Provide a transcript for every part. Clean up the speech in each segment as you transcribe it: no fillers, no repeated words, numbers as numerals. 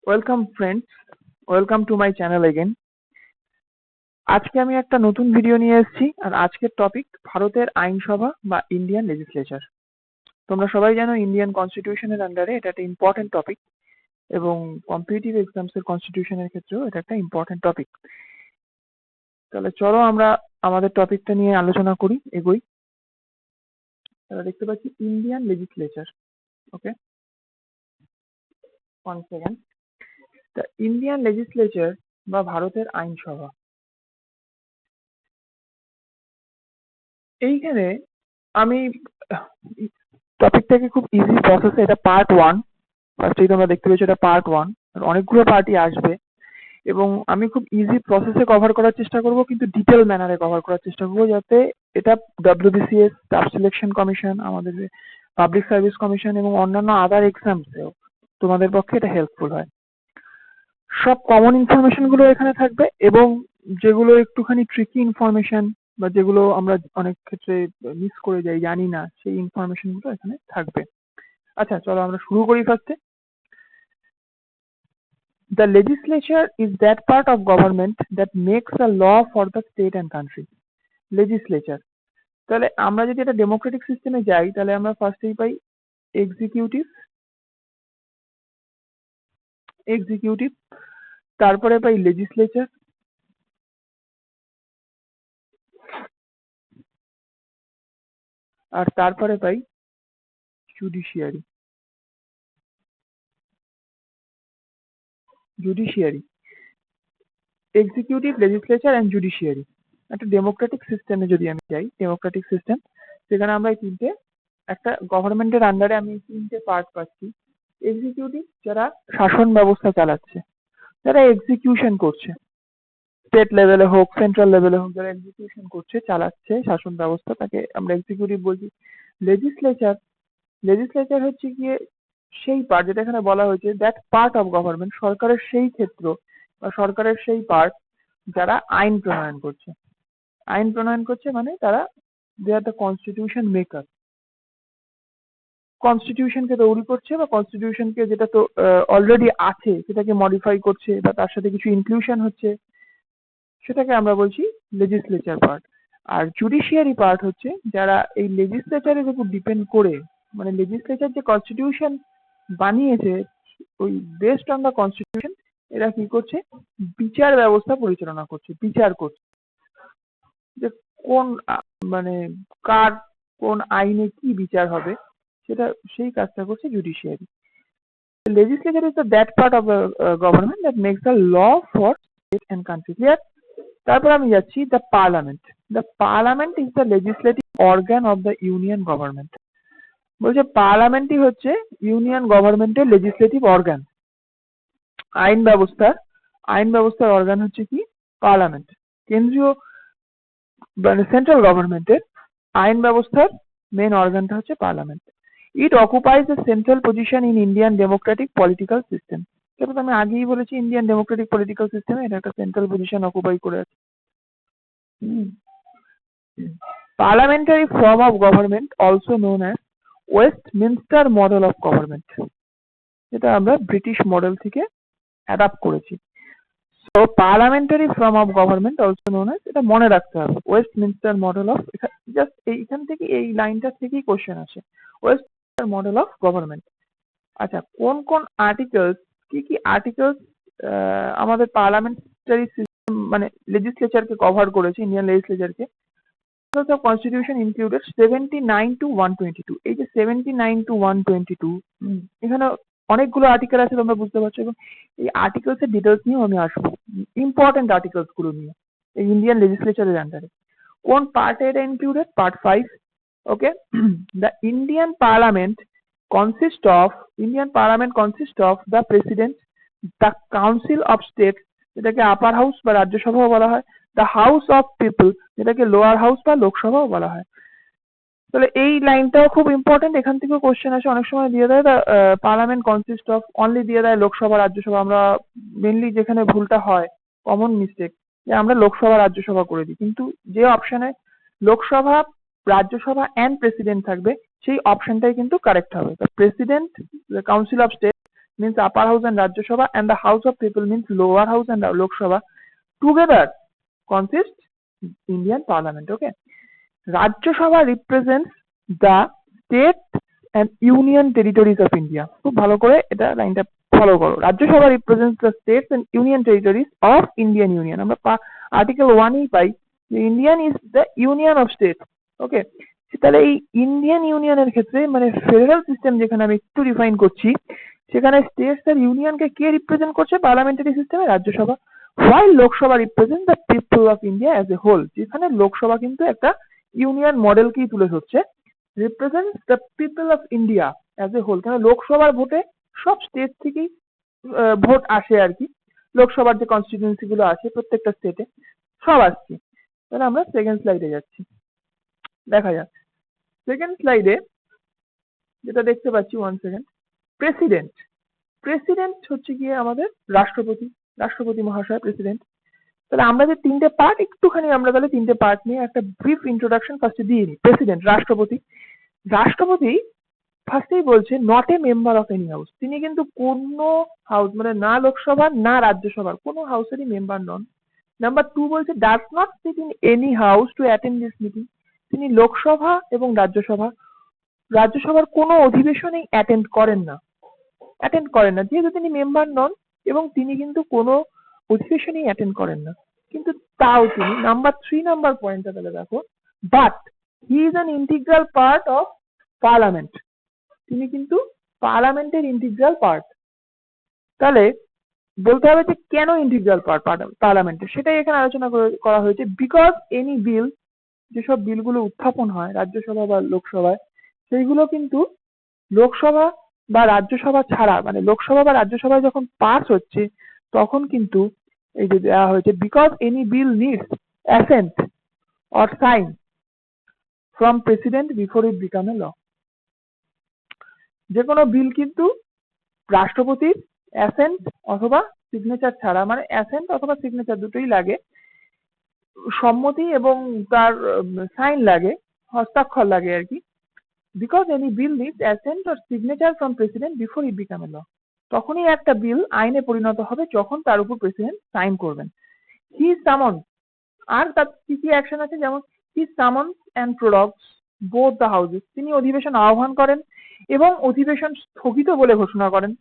Welcome friends, welcome to my channel again. আজকে আমি একটা নতুন ভিডিও নিয়ে এসেছি, আর আজকের টপিক ভারতের আইনসভা বা ইন্ডিয়ান লেজিসলেচার। তোমরা সবাই জানো ইন্ডিয়ান কনস্টিটিউশনের আন্ডারে এটা একটা ইম্পর্টেন্ট টপিক, এবং কম্পিটিটিভ এক্সামস এর কনস্টিটিউশনের ক্ষেত্রেও এটা একটা ইম্পর্টেন্ট টপিক। তাহলে চলো আমরা আমাদের টপিকটা নিয়ে আলোচনা করি, এগোই। তাহলে দেখতে পাচ্ছি Indian legislature. Okay, 1 second. The Indian legislature বা ভারতের আইনসভা। এইখানে আমি টপিকটাকে খুব ইজি প্রসেসে, এটা পার্ট 1। ফার্স্টেই তোমরা দেখতে পেয়েছো এটা পার্ট 1, অনেকগুলো পার্টই আসবে, এবং আমি খুব ইজি প্রসেসে কভার করার চেষ্টা করব, কিন্তু ডিটেল ম্যানারে কভার করার চেষ্টা করব, যাতে এটা ডব্লিউবিসিএস, স্টাফ সিলেকশন কমিশন, আমাদের পাবলিক সার্ভিস কমিশন এবং অন্যান্য আদার এক্সামসেও তোমাদের পক্ষে এটা হেল্পফুল হয়। সব কমন ইনফরমেশন গুলো এখানে থাকবে, এবং যেগুলো একটুখানি ট্রিকি ইনফরমেশন বা যেগুলো আমরা অনেক ক্ষেত্রে মিস করে যাই, জানি না, সেই ইনফরমেশন গুলো এখানে থাকবে। আচ্ছা, চলো আমরা শুরু করি ফার্স্টে। The legislature is that part of government that makes a law for the state and country. Legislature, তাহলে আমরা যদি এটা ডেমোক্রেটিক সিস্টেমে যাই, তাহলে আমরা ফার্স্টেই পাই এক্সিকিউটিভ, এক্সিকিউটিভ, তারপরে পাই লেজিসলেচার, আর তারপরে পাই judiciary. Judiciary, executive, legislature and judiciary. একটা ডেমোক্রেটিক সিস্টেমে যদি আমি যাই, ডেমোক্রেটিক সিস্টেম, সেখানে আমরা এই তিনটে, একটা গভর্নমেন্টের আন্ডারে আমি এই তিনটে পার্ট পাচ্ছি। এক্সিকিউটিভ, যারা শাসন ব্যবস্থা চালাচ্ছে, যারা এক্সিকিউশন করছে, স্টেট লেভেলে হোক, সেন্ট্রাল লেভেলে হোক, যারা এক্সিকিউশন করছে, চালাচ্ছে শাসন ব্যবস্থা, তাকে আমরা এক্সিকিউটিভ বলছি। লেজিসলেচার, লেজিসলেচার হচ্ছে গিয়ে সেই পার্ট, যেটা এখানে বলা হয়েছে দ্যাট পার্ট অফ গভর্নমেন্ট, সরকারের সেই ক্ষেত্র বা সরকারের সেই পার্ট যারা আইন প্রণয়ন করছে। আইন প্রণয়ন করছে মানে তারা, দে আর দ্য কনস্টিটিউশন মেকার। কনস্টিটিউশনকে তৈরি করছে, বা কনস্টিটিউশনকে যেটা তো অলরেডি আছে সেটাকে মডিফাই করছে, বা তার সাথে কিছু ইনক্লুশন হচ্ছে, সেটাকে আমরা বলছি লেজিসলেচার পার্ট। আর জুডিশিয়ারি পার্ট হচ্ছে যারা এই লেজিসলেচারের উপর ডিপেন্ড করে, মানে লেজিসলেচার যে কনস্টিটিউশন বানিয়েছে, ওই বেসড অন দ্য কনস্টিটিউশন এরা কি করছে, বিচার ব্যবস্থা পরিচালনা করছে, বিচার করছে যে কোন মানে কার কোন আইনে কি বিচার হবে, সেটা সেই কাজটা করছে judiciary. Legislature is the that part of the government that makes the law for state and country. Clear? তারপর আমি যাচ্ছি the parliament. The parliament is the legislative organ of the union government. বলছে পার্লামেন্টই হচ্ছে ইউনিয়ন গভর্নমেন্টের legislative organ. আইন ব্যবস্থার, আইন ব্যবস্থার অর্গান হচ্ছে কি পার্লামেন্ট। কেন্দ্রীয় মানে সেন্ট্রাল গভর্নমেন্টের আইন ব্যবস্থার মেন অর্গানটা হচ্ছে parliament. It অকুপাইজ a central position in Indian Democratic political system. সেটা আমি আগেই বলেছি, ইন্ডিয়ান ডেমোক্রেটিক পলিটিক্যাল সিস্টেমে এটা একটা সেন্ট্রাল পজিশন অকুপাই করে আছে। Parliamentary form of government also known as Westminster model of government, যেটা আমরা ব্রিটিশ মডেল থেকে অ্যাডাপ্ট করেছি। তো parliamentary form of government also known as, এটা মনে রাখতে হবে, ওয়েস্টমিনস্টার মডেল অফ, জাস্ট এইখান থেকে এই লাইনটা থেকেই কোশ্চেন আসে, ওয়েস্টমিনস্টার মডেল অফ গভর্নমেন্ট। আচ্ছা, কোন কোন আর্টিকেলস, কি কি আর্টিকেলস আমাদের পার্লামেন্টারি সিস্টেম মানে লেজিসলেচারকে কভার করেছে, Indian লেজিসলেচারকে। of constitution included 79 to 122। এই যে 79 to 122, এখানে অনেকগুলো আর্টিকেল আছে, তোমরা বুঝতে পারছো, এবং এই আর্টিকেলস এর ডিটেলস নিয়েও আমি আসবো, ইম্পর্টেন্ট আর্টিকেলস গুলো নিয়ে এই ইন্ডিয়ান লেজিসলেচারের আন্ডারে। কোন পার্টে এটা included? Part 5। Okay, the Indian parliament consist of the president, the council of state, যেটাকে আপার হাউস বা রাজ্যসভাও বলা হয়, দ্য হাউস অফ পিপল, যেটাকে লোয়ার হাউস বা লোকসভাও বলা হয়। তাহলে এই লাইনটাও খুব ইম্পর্টেন্ট, এখান থেকেও কোশ্চেন আসে, অনেক সময় দিয়ে দেয় the parliament consist of, only দিয়ে দেয় লোকসভা রাজ্যসভা। আমরা মেনলি যেখানে ভুলটা হয়, কমন মিস্টেক, যে আমরা লোকসভা রাজ্যসভা করে দিই, কিন্তু যে অপশনে লোকসভা, রাজ্যসভা অ্যান্ড প্রেসিডেন্ট থাকবে, সেই অপশনটাই কিন্তু কারেক্ট হবে। President, council of state, means upper house and Rajya Sabha, and the House of People means lower house and Lok Sabha together consist Indian Parliament. Okay, Rajya Sabha represents the state and union territories of India. খুব ভালো করে এটা লাইনটা follow করো। রাজ্য সভা represents the states and union territories of Indian Union। আমরা article 1 পাই যে Indian is the union of state. Okay, তাহলে এই ইন্ডিয়ান ইউনিয়নের ক্ষেত্রে মানে ফেডারেল সিস্টেম যেখানে আমি একটু ডিফাইন করছি, সেখানে স্টেটস আর ইউনিয়নকে কে রিপ্রেজেন্ট করছে পার্লামেন্টারি সিস্টেমে? Rajya Sabha. While Lok Sabha represent the people of India as a whole, যেখানে লোকসভা কিন্তু একটা ইউনিয়ন মডেলকেই তুলে ধরছে, represents the people of India as a whole. কেন লোকসভার ভোটে সব স্টেট থেকেই ভোট আসে আর কি, লোকসভার যে কনস্টিটিউয়েন্সি গুলো আছে প্রত্যেকটা স্টেটে সব আসছে। তাহলে আমরা সেকেন্ড স্লাইডে যাচ্ছি, দেখা যাক সেকেন্ড স্লাইডে যেটা দেখতে পাচ্ছি। 1 সেকেন্ড। প্রেসিডেন্ট, প্রেসিডেন্ট হচ্ছে গিয়ে আমাদের রাষ্ট্রপতি, রাষ্ট্রপতি মহাশয় প্রেসিডেন্ট। তাহলে আমরা যে তিনটে পার্ট, একটুখানি আমরা তাহলে তিনটে পার্ট নিয়ে একটা ব্রিফ ইন্ট্রোডাকশন ফার্স্টে দিয়ে নিই। প্রেসিডেন্ট রাষ্ট্রপতি, রাষ্ট্রপতি ফার্স্টেই বলছে not a member of any house, তিনি কিন্তু কোনো হাউস মানে না লোকসভার না রাজ্যসভার কোনো হাউসেরই মেম্বার নন। নাম্বার 2 বলছে does not seat in any house to attend this meeting, তিনি লোকসভা এবং রাজ্যসভার কোনো অধিবেশনেই অ্যাটেন্ড করেন না, যেহেতু তিনি মেম্বার নন এবং তিনি কিন্তু কোনো অধিবেশনেই অ্যাটেন্ড করেন না। কিন্তু তাও তিনি নাম্বার 3 নাম্বার পয়েন্টটা তাহলে দেখো, but he is an integral part of parliament, তিনি কিন্তু পার্লামেন্টের ইন্টিগ্রাল পার্ট। তাহলে বলতে হবে যে কেন ইন্টিগ্রাল পার্ট পার্লামেন্টের, সেটাই এখানে আলোচনা করা হয়েছে। বিকজ এনি বিল, যেসব বিলগুলো উত্থাপন হয় রাজ্যসভা বা লোকসভায়, সেইগুলো কিন্তু লোকসভা বা রাজ্যসভা ছাড়া মানে লোকসভা বা রাজ্যসভায় যখন পাস হচ্ছে তখন কিন্তু এই যে দেওয়া হয়েছে because any bill needs assent or sign from president before it become a law. যে কোনো বিল কিন্তু রাষ্ট্রপতির অ্যাসেন্ট অথবা সিগনেচার ছাড়া, মানে অ্যাসেন্ট অথবা সিগনেচার দুটোই লাগে, সম্মতি এবং তার সাইন লাগে, হস্তাক্ষর লাগে আর কি। Because any bill needs assent or signature from president before it become a law, তখনই একটা বিল আইনে পরিণত হবে যখন তার উপর প্রেসিডেন্ট সাইন করবেন। হি সামন, আর তার কি কি অ্যাকশন আছে, যেমন হি সামন অ্যান্ড প্রোডক্টস বোথ দ্য হাউসেস, তিনি অধিবেশন আহ্বান করেন এবং অধিবেশন স্থগিত বলে ঘোষণা করেন।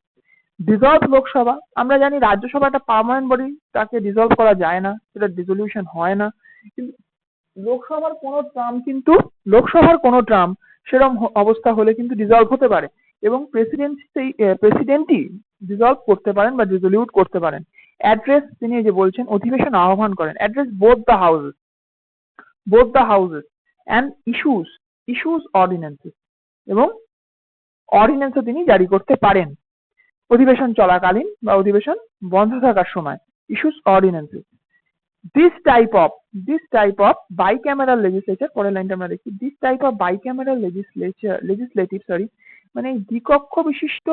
ডিসলভ লোকসভা, আমরা জানি রাজ্যসভা একটা পার্মানেন্ট বডি, তাকে ডিসলভ করা যায় না, সেটা ডিসলিউশন হয় না। কিন্তু লোকসভার কোনো ট্রাম সেরকম অবস্থা হলে কিন্তু ডিসলভ হতে পারে এবং প্রেসিডেন্টই ডিসলভ করতে পারেন বা ডিসলিউট করতে পারেন। অ্যাড্রেস, তিনি এই যে বলছেন অধিবেশন আহ্বান করেন, address both the houses and issues ordinances, এবং অর্ডিন্যান্সও তিনি জারি করতে পারেন অধিবেশন চলাকালীন বা অধিবেশন বন্ধ থাকার সময়। Issues ordinances. This type of bicameral legislature, পরের লাইনটা আমরা দেখি, this type of bicameral legislative মানে দ্বিকক্ষ বিশিষ্ট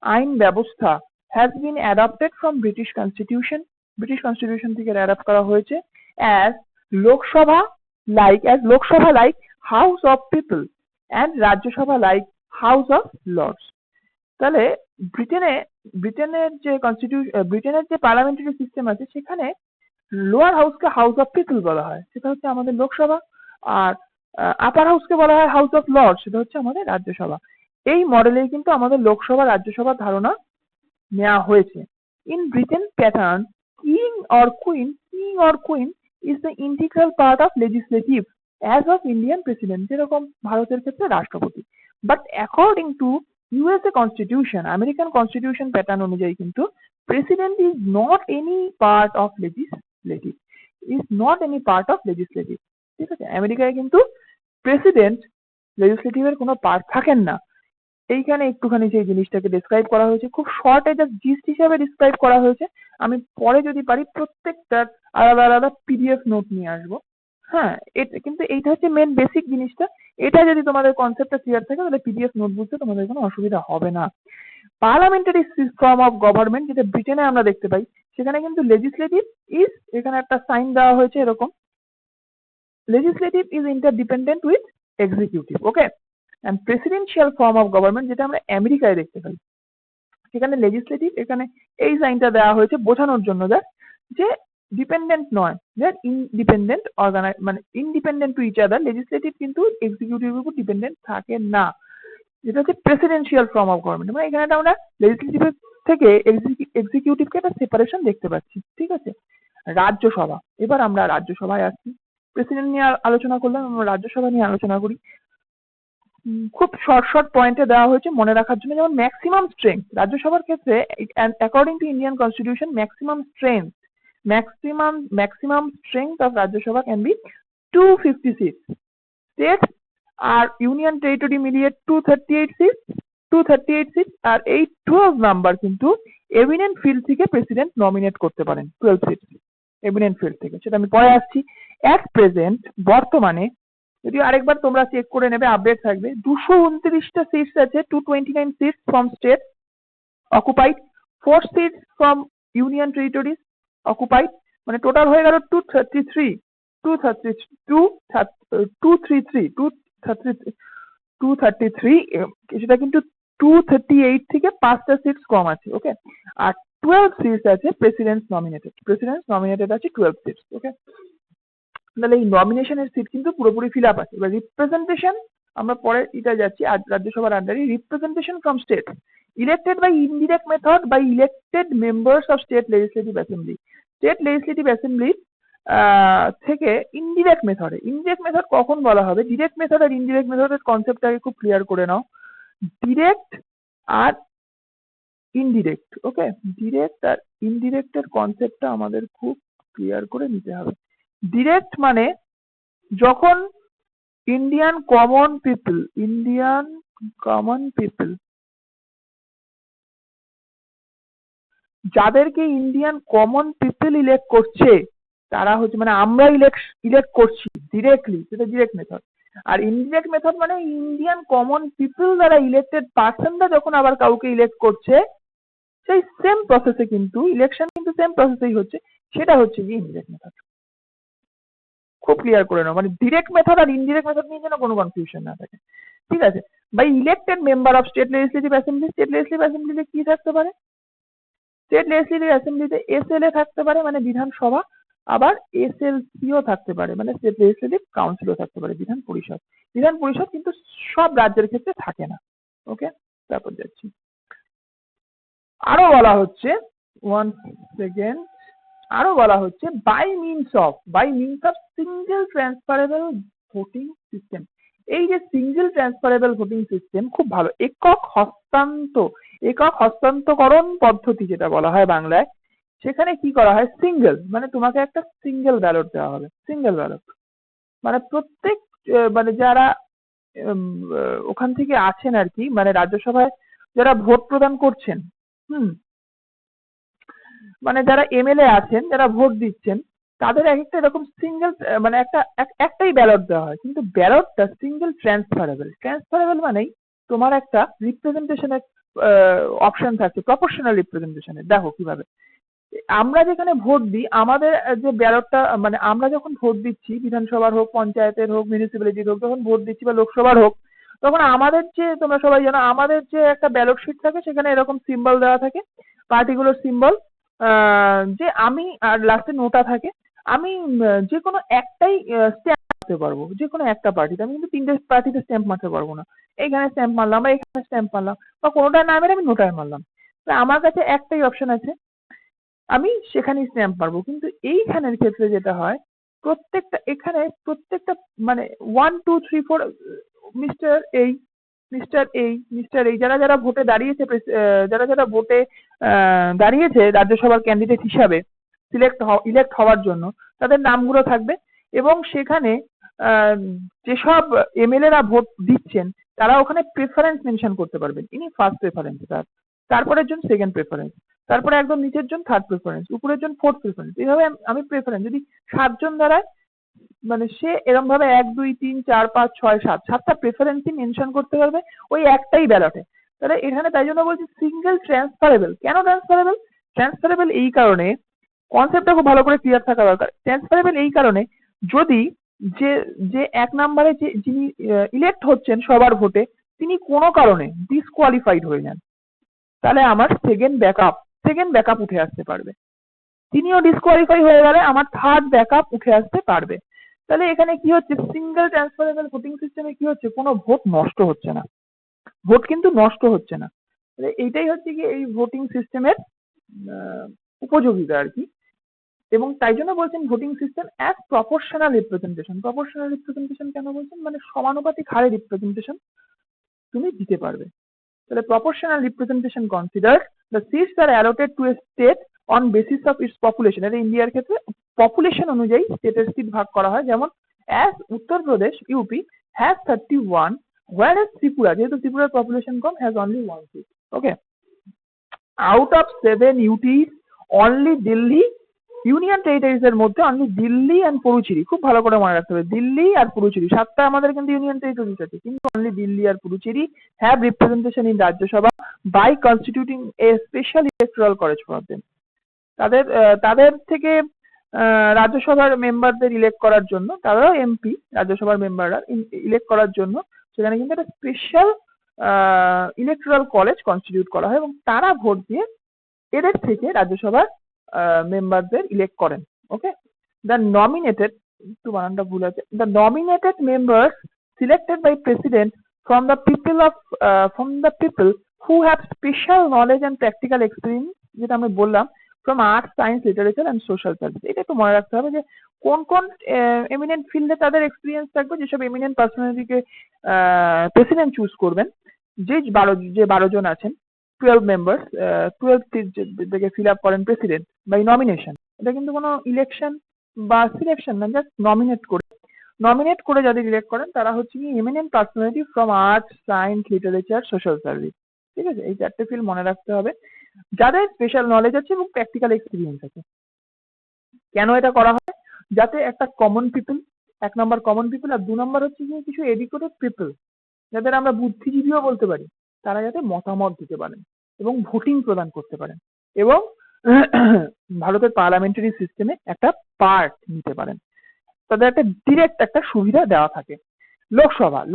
আইন ব্যবস্থা has been adopted from British constitution থেকে অ্যাডপ্ট করা হয়েছে as Lok Sabha like house of people and Rajya Sabha like house of lords. তাহলে ব্রিটেনের যে পার্লামেন্টারি সিস্টেম আছে সেখানে লোয়ার হাউসকে হাউস অফ পিপল বলা হয়, সেটা হচ্ছে আমাদের লোকসভা, আর আপার হাউসকে বলা হয় হাউস অফ লর্ডস, সেটা হচ্ছে আমাদের রাজ্যসভা। এই মডেলেই কিন্তু আমাদের লোকসভা রাজ্যসভার ধারণা নেওয়া হয়েছে। In Britain pattern king or queen is the integral part of legislative as of Indian president, যেরকম ভারতের ক্ষেত্রে রাষ্ট্রপতি। But according to USA constitution, American constitution pattern অনুযায়ী কিন্তু president is not any part of legislative, ঠিক আছে। আমেরিকায় কিন্তু প্রেসিডেন্ট লেজিসলেটিভের কোনো পার্ট থাকেন না। এইখানে একটুখানি সেই জিনিসটাকে ডেসক্রাইব করা হয়েছে, খুব শর্টে জাস্ট জিস্ট হিসাবে ডিসক্রাইব করা হয়েছে। আমি পরে যদি পারি প্রত্যেকটার আলাদা আলাদা পিডিএফ নোট নিয়ে আসবো। হ্যাঁ, কিন্তু এইটা হচ্ছে মেন বেসিক জিনিসটা। এটা যদি তোমাদের কনসেপ্টটা ক্লিয়ার থাকে তাহলে পিডিএফ নোট বুঝতে তোমাদের কোনো অসুবিধা হবে না। পার্লামেন্টারি ফর্ম অফ গভর্নমেন্ট যেটা ব্রিটেনে আমরা দেখতে পাই, সেখানে কিন্তু লেজিসলেটিভ ইজ, এখানে একটা সাইন দেওয়া হয়েছে এরকম, legislative is interdependent with executive, okay. And presidential form of government যেটা আমরা আমেরিকায় দেখতে পাই, সেখানে লেজিসলেটিভ, এখানে এই সাইনটা দেওয়া হয়েছে বোঝানোর জন্য যে ডিপেন্ডেন্ট নয়, ইন্ডিপেন্ডেন্ট মানে independent to each other. Legislative কিন্তু এক্সিকিউটিভের উপর ডিপেন্ডেন্ট থাকে না, যেটা হচ্ছে প্রেসিডেন্সিয়াল ফর্ম অফ গভর্নমেন্ট। মানে এখানে আমরা লেজিসলেটিভের থেকে এক্সিকিউটিভকে একটা সেপারেশন দেখতে পাচ্ছি, ঠিক আছে। রাজ্যসভা, এবার আমরা রাজ্যসভায় আসছি। প্রেসিডেন্ট নিয়ে আলোচনা করলাম, আমরা রাজ্যসভা নিয়ে আলোচনা করি। খুব শর্ট পয়েন্টে দেওয়া হয়েছে মনে রাখার জন্য, যেমন ম্যাক্সিমাম স্ট্রেংথ রাজ্যসভার ক্ষেত্রে according to Indian constitution maximum strength of Rajya Sabha can be 250 seats. States আর ইউনিয়ন টেরিটরি মিলিয়ে 238 সিটস। আর এই 12 নাম্বার কিন্তু এমিনেন্ট ফিল্ড থেকে প্রেসিডেন্ট নমিনেট করতে পারেন, 12 সিটস এমিনেন্ট ফিল্ড থেকে, সেটা আমি পরে আসছি। অ্যাট প্রেজেন্ট, বর্তমানে, যদি আরেকবার তোমরা চেক করে নেবে, আপডেট থাকবে, 229টা সিটস আছে, 229 seats from state occupied, 4 seats from union territories occupied, মানে টোটাল হয়ে গেল 233, সেটা কিন্তু 238 থেকে 5টা সিটস কম আছে, ওকে। আর 12 সিটস আছে প্রেসিডেন্ট নমিনেটেড আছে 12 সিটস, ওকে। তাহলে এই নমিনেশনের সিট কিন্তু পুরোপুরি ফিল আপ আছে। এবার রিপ্রেজেন্টেশন, আমরা পরে এটা যাচ্ছি। আজ রাজ্যসভার আন্ডারে representation from state elected by indirect method by elected members of state legislative assembly. State legislative assembly থেকে ইনডিরেক্ট মেথড কখন বলা হবে? ডিরেক্ট মেথড আর ইনডিরেক্ট মেথডের কনসেপ্টটাকে খুব ক্লিয়ার করে নাও। ডিরেক্ট আর ইনডিরেক্ট, ওকে। ডিরেক্ট আর ইনডিরেক্টের কনসেপ্টটা আমাদের খুব ক্লিয়ার করে নিতে হবে। ডিরেক্ট মানে যখন ইন্ডিয়ান কমন পিপল যাদেরকে ইন্ডিয়ান কমন পিপল ইলেক্ট করছে, তারা হচ্ছে, মানে আমরা ইলেক্ট করছি ডিরেক্টলি, সেটা ডিরেক্ট মেথড। আর ইনডিরেক্ট মেথড মানে ইন্ডিয়ান কমন পিপল দ্বারা ইলেক্টেড পার্সনরা যখন আবার কাউকে ইলেক্ট করছে, সেই সেম প্রসেসে কিন্তু ইলেকশন কিন্তু সেম প্রসেসেই হচ্ছে, সেটা হচ্ছে কি ইনডিরেক্ট মেথড। খুব ক্লিয়ার করে নাও, মানে ডিরেক্ট মেথড আর ইনডিরেক্ট মেথড নিয়ে যেন কোনো কনফিউশন না থাকে, ঠিক আছে। By elected member of state legislative অ্যাসেম্বলিতে কি থাকতে পারে? স্টেট লেজিসলেটিভ অ্যাসেম্বলিতে এসএলএ থাকতে পারে, মানে বিধানসভা, আবার এসএলসিও থাকতে পারে, মানে স্টেট লেজিসলেটিভ কাউন্সিলও থাকতে পারে, বিধান পরিষদ কিন্তু সব রাজ্যের ক্ষেত্রে থাকে না, ওকে। তারপর যাচ্ছি, আরো বলা হচ্ছে, ওয়ান সেকেন্ড, আরো বলা হচ্ছে by means of single transferable voting system. এই যে সিঙ্গেল ট্রান্সফারেবল ভোটিং সিস্টেম খুব ভালো। একক হস্তান্তকরণ পদ্ধতি যেটা বলা হয় বাংলায়, সেখানে কি করা হয়? সিঙ্গেল, মানে তোমাকে একটা সিঙ্গেল ব্যালট দেওয়া হবে। সিঙ্গেল ব্যালট মানে প্রত্যেক মানে যারা ওখান থেকে আছেন আর কি, মানে রাজ্যসভায় যারা ভোট প্রদান করছেন, মানে যারা এমএলএ আছেন, যারা ভোট দিচ্ছেন, তাদের এক একটা এরকম সিঙ্গেল, মানে একটাই ব্যালট দেওয়া হয়, কিন্তু ব্যালটটা সিঙ্গেল ট্রান্সফারেবল মানেই তোমার একটা রিপ্রেজেন্টেশনের অপশন থাকছে, প্রপোর্শনাল রিপ্রেজেন্টেশনের। দেখো কিভাবে আমরা যেখানে ভোট দিই, আমাদের যে ব্যালটটা, মানে আমরা যখন ভোট দিচ্ছি, বিধানসভার হোক, পঞ্চায়েতের হোক, মিউনিসিপ্যালিটির হোক, যখন ভোট দিচ্ছি বা লোকসভার হোক, তখন আমাদের যে, তোমরা সবাই জানো, আমাদের যে একটা ব্যালট শিট থাকে, সেখানে এরকম সিম্বল দেওয়া থাকে, পার্টিকুলার সিম্বল, যে আমি, আর লাস্টে নোটা থাকে, আমি যে কোনো একটাই স্ট্যাম্প মারতে পারবো, যে কোনো একটা পার্টিতে। আমি কিন্তু 3টে পার্টিতে স্ট্যাম্প মারতে পারবো না। এইখানে স্ট্যাম্প মারলাম বা এখানে স্ট্যাম্প মারলাম, বা কোনোটায় না মেরে আমি নোটায় মারলাম। আমার কাছে একটাই অপশন আছে, আমি সেখানেই স্ট্যাম্প মারবো। কিন্তু এইখানের ক্ষেত্রে যেটা হয়, প্রত্যেকটা মানে 1 2 3 4 মিস্টার এই যারা যারা ভোটে দাঁড়িয়েছে, যারা ভোটে দাঁড়িয়েছে রাজ্যসভার ক্যান্ডিডেট হিসাবে ইলেক্ট হওয়ার জন্য, তাদের নামগুলো থাকবে। এবং সেখানে যেসব এমএলএ রা ভোট দিচ্ছেন, তারা ওখানে প্রেফারেন্স মেনশন করতে পারবেন। ইনি ফার্স্ট প্রেফারেন্স, তারপরের জন সেকেন্ড প্রেফারেন্স, তারপরে একদম নিচের জন থার্ড প্রেফারেন্স, উপরের জন ফোর্থ প্রেফারেন্স। এইভাবে আমি প্রেফারেন্স যদি 7 জন দাঁড়ায়, মানে সে এরকম ভাবে 1 2 3 4 5 6 7টা প্রেফারেন্সই মেনশন করতে পারবে ওই একটাই ব্যালটে। তাহলে এখানে তাই জন্য বলছি সিঙ্গেল ট্রান্সফারেবল। কেন ট্রান্সফারেবল এই কারণে, কনসেপ্টটা খুব ভালো করে ক্লিয়ার থাকা দরকার। ট্রান্সফারেবল এই কারণে, যদি যে 1 নম্বরে যিনি ইলেক্ট হচ্ছেন সবার ভোটে, তিনি কোনো কারণে ডিসকোয়ালিফাইড হয়ে যান, তাহলে আমার সেকেন্ড ব্যাকআপ উঠে আসতে পারবে। তিনিও ডিসকোয়ালিফাই হয়ে গেলে আমার থার্ড ব্যাকআপ উঠে আসতে পারবে। তাহলে এখানে কি হচ্ছে, সিঙ্গেল ট্রান্সফারেবল ভোটিং সিস্টেমে কি হচ্ছে, কোনো ভোট নষ্ট হচ্ছে না, ভোট কিন্তু নষ্ট হচ্ছে না। এইটাই হচ্ছে কি এই ভোটিং সিস্টেমের উপযোগিতা আর কি। এবং তাই জন্য বলছেন voting system as proportional representation কেন বলছেন, মানে সমানুপাতিক হারে রিপ্রেজেন্টেশন তুমি দিতে পারবে। তাহলে proportional representation considers the seats are allotted to a state on basis of its population। এটা ইন্ডিয়ার ক্ষেত্রে পপুলেশন অনুযায়ী স্টেটের সিট ভাগ করা হয়। যেমন as Uttar Pradesh UP has 31, whereas Tripura, যেহেতু ত্রিপুরার population com, has only 1 seat। Okay, out of 7 UTs only Delhi, union territories এর মধ্যে অনলি দিল্লি অ্যান্ড পুরুচেরি, খুব ভালো করে মনে রাখতে হবে, দিল্লি আর পুরুচেরি, 7টা আমাদের কিন্তু ইউনিয়ন টেরিটরিজ আছে, কিন্তু অনলি দিল্লি আর Puducherry have representation in Rajya Sabha by constituting a special electoral college for them. তাদের থেকে রাজ্যসভার মেম্বারদের ইলেক্ট করার জন্য, তারাও এমপি, রাজ্যসভার মেম্বাররা ইলেক্ট করার জন্য সেখানে কিন্তু একটা স্পেশাল ইলেকট্রাল কলেজ কনস্টিটিউট করা হয় এবং তারা ভোট দিয়ে এদের থেকে রাজ্যসভার মেম্বারদের ইলেক্ট করেন। ওকে, দ্য নমিনেটেড, একটু বানানটা ভুল আছে, the nominated members selected by president from the people who have special knowledge and practical experience, যেটা আমি বললাম, from arts, science, literature and social service। এটা একটু মনে রাখতে হবে যে কোন কোন এমিনেন্ট ফিল্ডে তাদের এক্সপিরিয়েন্স থাকবে, যেসব এমিনেন্ট পার্সোনালিটিকে প্রেসিডেন্ট চুজ করবেন, যে 12 জন আছেন, 12 মেম্বার্স, 12 থেকে ফিল আপ করেন প্রেসিডেন্ট বাই নমিনেশন। এটা কিন্তু কোনো ইলেকশন বা সিলেকশন না, জাস্ট নমিনেট করে যাদের ইলেক্ট করেন তারা হচ্ছে কি eminent personality from arts, science, literature, social service. ঠিক আছে, এই 4টে ফিল্ড মনে রাখতে হবে, যাদের স্পেশাল নলেজ আছে এবং প্র্যাকটিক্যাল এক্সপিরিয়েন্স আছে। কেন এটা করা হয়, যাতে একটা কমন পিপল, 1 নম্বর কমন পিপল, আর 2 নম্বর হচ্ছে কি কিছু এডুকেটেড পিপল, যাদের আমরা বুদ্ধিজীবীও বলতে পারি, তারা যাতে মতামত দিতে পারেন এবং ভোটিং প্রদান করতে পারেন এবং ভারতের পার্লামেন্টারি সিস্টেমে একটা পার্ট নিতে পারেন, তাদের একটা ডিরেক্ট একটা সুবিধা দেওয়া থাকে।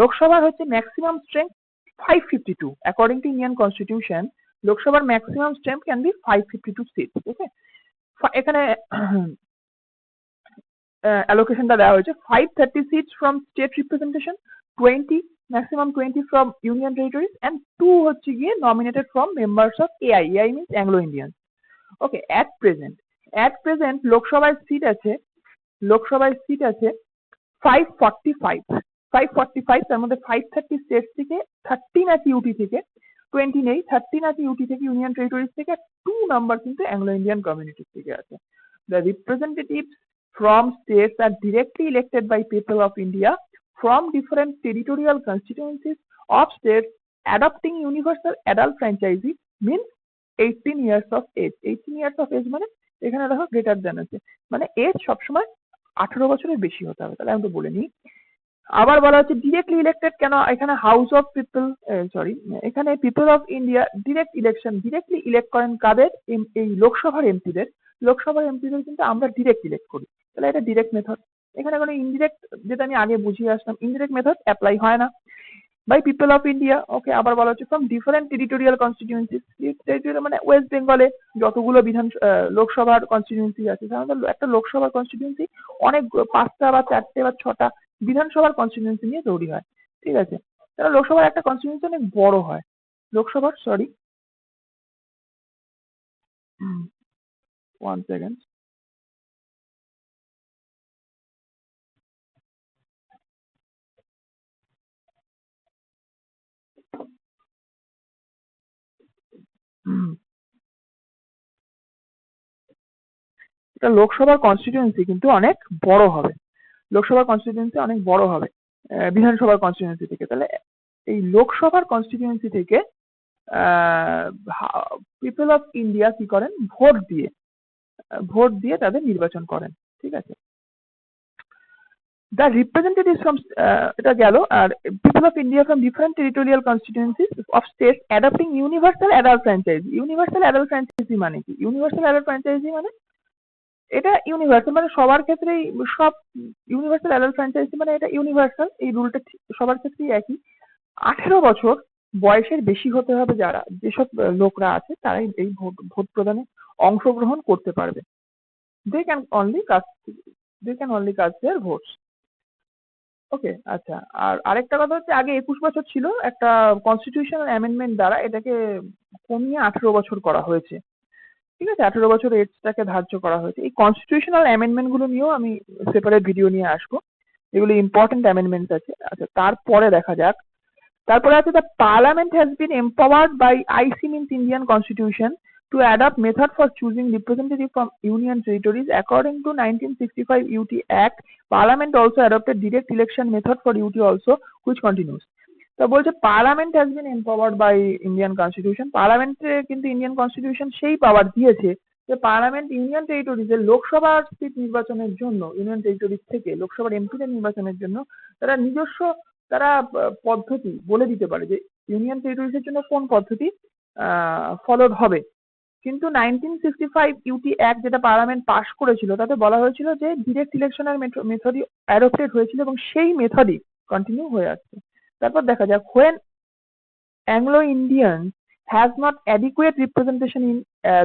লোকসভার হচ্ছে maximum strength 552 according to Indian constitution. লোকসভার maximum strength can be 552 seat. Okay, এখানে অ্যালোকেশনটা দেওয়া হয়েছে 530 seats from state representation, 20 maximum 20 from union territories and 2 হচ্ছে গিয়ে nominated from members of A I means Anglo Indian. Okay, at present লোকসভায় seat আছে 545, তার মধ্যে 530 স্টেট থেকে, 13 আছে ইউটি থেকে, 20 নেই, 13 আছে ইউটি থেকে, ইউনিয়ন টেরিটরিজ থেকে, 2 নাম্বার কিন্তু অ্যাংলো ইন্ডিয়ান কমিউনিটি থেকে আছে। The representatives from states are directly elected by people of India from different territorial constituencies of states adopting universal adult franchise means 18 years of age। 18 years of age মানে এখানে দেখো greater than আছে, মানে age সবসময় 18 বছরের বেশি হতে হবে। তাহলে আমি তো বলে নিই। আবার বলা হচ্ছে ডিরেক্টলি ইলেক্টেড কেন, এখানে হাউস অফ পিপল, এখানে people of India directly elect করেন কাদের, এই লোকসভার এমপিদের কিন্তু আমরা ডিরেক্ট ইলেক্ট করি, তাহলে এটা ডিরেক্ট মেথড। এখানে কোনো ইনডিরেক্ট, যেটা আমি আগে বুঝিয়ে আসলাম, ইনডিরেক্ট মেথড অ্যাপ্লাই হয় না বাই পিপল অফ ইন্ডিয়া। ওকে, আবার বলা হচ্ছে ফ্রম ডিফারেন্ট টেরিটোরিয়াল কনস্টিটিউয়েন্সিস, মানে ওয়েস্ট বেঙ্গলে যতগুলো লোকসভার কনস্টিটিউয়েন্সি আছে, সাধারণত একটা লোকসভার কনস্টিটিউয়েন্সি অনেক 5টা বা 4টে বা 6টা বিধানসভার কনস্টিটিউয়েন্সি নিয়ে তৈরি হয়। ঠিক আছে, তাহলে লোকসভার একটা কনস্টিটিউয়েন্সি অনেক বড় হয়। one second, এটা লোকসভার কনস্টিটিউয়েন্সি কিন্তু অনেক বড় হবে, বিধানসভার কনস্টিটিউয়েন্সি থেকে। তাহলে এই লোকসভার কনস্টিটিউয়েন্সি থেকে পিপল অফ ইন্ডিয়া কি করেন, ভোট দিয়ে তাদের নির্বাচন করেন। ঠিক আছে, দ্য রিপ্রেজেন্টেটিভস ফ্রম, এটা গেল। আর people of India from different territorial constituencies of states adopting universal adult franchise মানে কি, মানে এটা ইউনিভার্সাল, মানে সবার ক্ষেত্রেই, সব ইউনিভার্সাল অ্যাডাল্ট ফ্র্যাঞ্চাইজি মানে এটা ইউনিভার্সাল, এই রুলটা সবার ক্ষেত্রেই একই। 18 বছর বয়সের বেশি হতে হবে যারা, যেসব লোকরা আছে তারাই এই ভোট প্রদানে অংশগ্রহণ করতে পারবে। They can only cast their votes. Okay, আচ্ছা। আর আরেকটা কথা হচ্ছে, আগে 21 বছর ছিল, একটা কনস্টিটিউশনাল অ্যামেন্ডমেন্ট দ্বারা এটাকে কমিয়ে 18 বছর করা হয়েছে। ঠিক আছে, 18 বছর এজটাকে ধার্য করা হয়েছে। এই কনস্টিটিউশনাল অ্যামেন্ডমেন্ট গুলো নিয়েও আমি সেপারেট ভিডিও নিয়ে আসবো, এগুলো ইম্পর্টেন্ট অ্যামেন্ডমেন্টস আছে। আচ্ছা, তারপরে দেখা যাক। তারপরে আছে, the parliament has been empowered by IC means Indian constitution to adopt method for choosing representative from union territories according to 1965 UT Act. Parliament also adopted direct election method for UT also, which continues. তা বলছে parliament has been empowered by Indian constitution. পার্লামেন্টে কিন্তু Indian constitution সেই পাওয়ার দিয়েছে যে parliament union টেরিটরিজের লোকসভার seat নির্বাচনের জন্য, ইউনিয়ন টেরিটরিজ থেকে লোকসভার এমপিদের নির্বাচনের জন্য তারা নিজস্ব তারা পদ্ধতি বলে দিতে পারে যে ইউনিয়ন টেরিটরিজের জন্য কোন পদ্ধতি ফলোড হবে। কিন্তু 1965 ইউটি অ্যাক্ট যেটা পার্লামেন্ট পাশ করেছিল তাতে বলা হয়েছিল যে ডিরেক্ট ইলেকশনের মেথডই অ্যাডপ্টেড হয়েছিল এবং সেই মেথডই কন্টিনিউ হয়ে আসছে। তারপর দেখা যাক, when Anglo Indian has not adequate representation in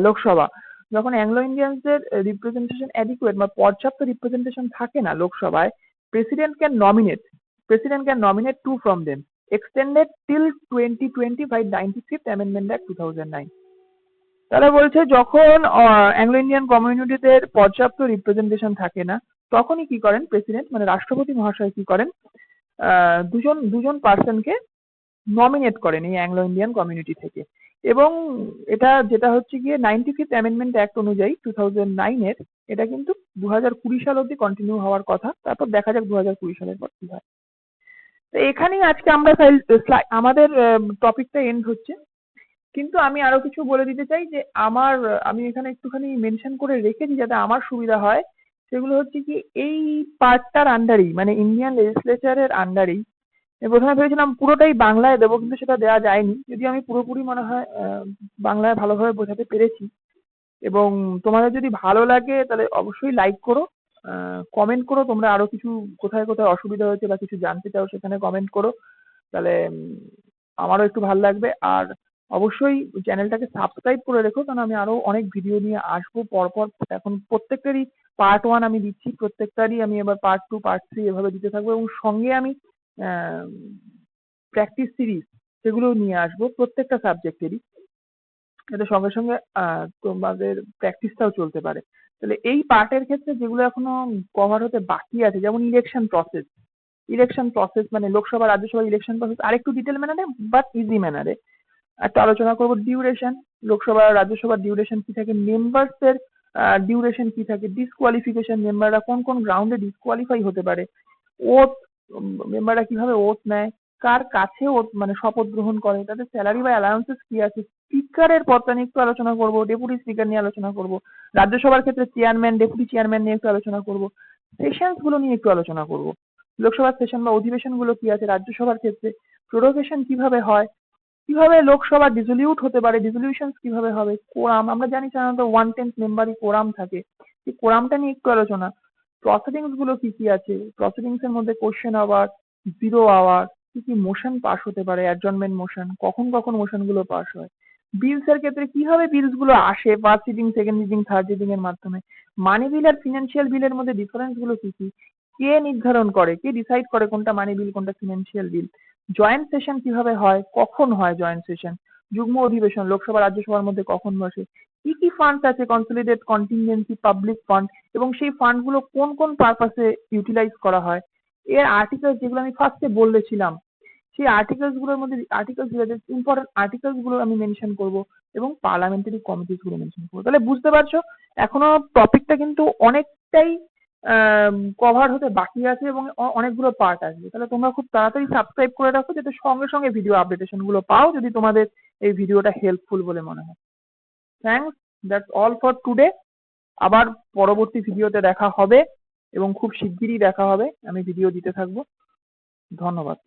Lok Sabha, যখন অ্যাংলো ইন্ডিয়ানসদের রিপ্রেজেন্টেশন অ্যাডিকুয়েট বা পর্যাপ্ত রিপ্রেজেন্টেশন থাকে না লোকসভায়, president can nominate two from them, extended till 2020 বাই 95th অ্যামেন্ডমেন্ট অ্যাক্ট 2009। তারা বলছে যখন অ্যাংলো ইন্ডিয়ান কমিউনিটিদের পর্যাপ্ত রিপ্রেজেন্টেশন থাকে না, তখনই কি করেন প্রেসিডেন্ট মানে রাষ্ট্রপতি মহাশয় কি করেন, দুজন পার্সনকে নমিনেট করেন এই অ্যাংলো ইন্ডিয়ান কমিউনিটি থেকে। এবং এটা যেটা হচ্ছে গিয়ে 95th অ্যামেন্ডমেন্ট অ্যাক্ট অনুযায়ী 2009 এর, এটা কিন্তু 2020 সাল অব্দি কন্টিনিউ হওয়ার কথা। তারপর দেখা যাক 2020 সালের পর কি হয়। তো এখানেই আজকে আমরা আমাদের টপিকটা এন্ড হচ্ছে। কিন্তু আমি আরো কিছু বলে দিতে চাই যে আমি এখানে একটুখানি মেনশন করে রেখেছি যাতে আমার সুবিধা হয়। সেগুলো হচ্ছে কি, এই পার্টটার আন্ডারেই মানে ইন্ডিয়ান লেজিসলেচারের আন্ডারেই প্রথমে ভেবেছিলাম পুরোটাই বাংলায় দেবো, কিন্তু সেটা দেওয়া যায়নি। যদি আমি পুরোপুরি মনে হয় বাংলায় ভালোভাবে বোঝাতে পেরেছি। এবং তোমাদের যদি ভালো লাগে তাহলে অবশ্যই লাইক করো, কমেন্ট করো, তোমরা আরো কিছু কোথায় কোথায় অসুবিধা হয়েছে বা কিছু জানতে চাও সেখানে কমেন্ট করো, তাহলে আমারও একটু ভালো লাগবে। আর অবশ্যই চ্যানেলটাকে সাবস্ক্রাইব করে রেখো, কারণ আমি আরো অনেক ভিডিও নিয়ে আসবো পরপর। এখন প্রত্যেকটারই পার্ট 1 আমি দিচ্ছি, প্রত্যেকটারই আমি এবার পার্ট 2 পার্ট 3 এভাবে দিতে থাকবো। এবং সঙ্গে আমি প্র্যাকটিস সিরিজ সেগুলো নিয়ে আসবো প্রত্যেকটা সাবজেক্টেরই, যাতে সঙ্গে সঙ্গে তোমাদের প্র্যাকটিসটাও চলতে পারে। তাহলে এই পার্টের ক্ষেত্রে যেগুলো এখনো কভার হতে বাকি আছে, যেমন ইলেকশন প্রসেস মানে লোকসভা রাজ্যসভা ইলেকশন প্রসেস আরেকটু ডিটেল ম্যানারে বাট ইজি ম্যানারে একটা আলোচনা করবো। ডিউরেশন, লোকসভা রাজ্যসভার ডিউরেশন কি থাকে, মেম্বার্স এর ডিউরেশন কি থাকে, ডিসকোয়ালিফিকেশন, মেম্বাররা কোন কোন গ্রাউন্ডে ডিসকোয়ালিফাই হতে পারে, ওথ, মেম্বাররা কিভাবে ওথ নেয়, কার কাছে ওথ মানে শপথ গ্রহণ করে, তাদের স্যালারি বা অ্যালাউন্সেস কি আছে, স্পিকারের পদটা নিয়ে একটু আলোচনা করবো, ডেপুটি স্পিকার নিয়ে আলোচনা করবো, রাজ্যসভার ক্ষেত্রে চেয়ারম্যান ডেপুটি চেয়ারম্যান নিয়ে একটু আলোচনা করবো, সেশনস গুলো নিয়ে একটু আলোচনা করবো, লোকসভার সেশন বা অধিবেশন গুলো কি আছে, রাজ্যসভার ক্ষেত্রে প্রোরোগেশন কিভাবে হয়, কিভাবে লোকসভা ডিসলিউট হতে পারে, ডিসলিউশন কিভাবে হবে, কোরাম আমরা জানি সাধারণত 1/10 মেম্বারই কোরাম থাকে, এই কোরামটা নিয়ে একটু আলোচনা, প্রসিডিংস গুলো কি কি আছে, প্রসিডিংস এর মধ্যে কোশ্চেন আওয়ার, জিরো আওয়ার, কি কি মোশন পাস হতে পারে, অ্যাডজর্নমেন্ট মোশন, কখন কখন মোশন গুলো পাস হয়, বিলস এর ক্ষেত্রে কিভাবে বিলস গুলো আসে, first reading second reading third reading এর মাধ্যমে, মানি বিল আর ফিনান্সিয়াল বিলের মধ্যে ডিফারেন্স গুলো কি কি, কে নির্ধারণ করে, কে ডিসাইড করে কোনটা মানি বিল কোনটা ফিনান্সিয়াল বিল, জয়েন্ট সেশন কিভাবে হয়, কখন হয় জয়েন্ট সেশন, যুগ্ম অধিবেশন লোকসভা রাজ্যসভার মধ্যে কখন বসে, কি কি ফান্ড আছে, কনসলিডেট, কন্টিনজেন্সি, পাবলিক ফান্ড, এবং সেই ফান্ড গুলো কোন কোন পারপাসে ইউটিলাইজ করা হয়, এর আর্টিকেল যেগুলো আমি ফার্স্টে বলেছিলাম সেই আর্টিকেলস গুলোর মধ্যে ইম্পর্টেন্ট আর্টিকেলস গুলো আমি মেনশন করব এবং পার্লামেন্টারি কমিটিস গুলো মেনশন করবো। তাহলে বুঝতে পারছো এখনো টপিকটা কিন্তু অনেকটাই কভার হতে বাকি আছে এবং অনেকগুলো পার্ট আসবে। তাহলে তোমরা খুব তাড়াতাড়ি সাবস্ক্রাইব করে রাখো যাতে সঙ্গে সঙ্গে ভিডিও আপডেটেশন গুলো পাও, যদি তোমাদের এই ভিডিওটা হেল্পফুল বলে মনে হয়। Thanks, that's all for today. আবার পরবর্তী ভিডিওতে দেখা হবে এবং খুব শিগগিরই দেখা হবে, আমি ভিডিও দিতে থাকবো। ধন্যবাদ।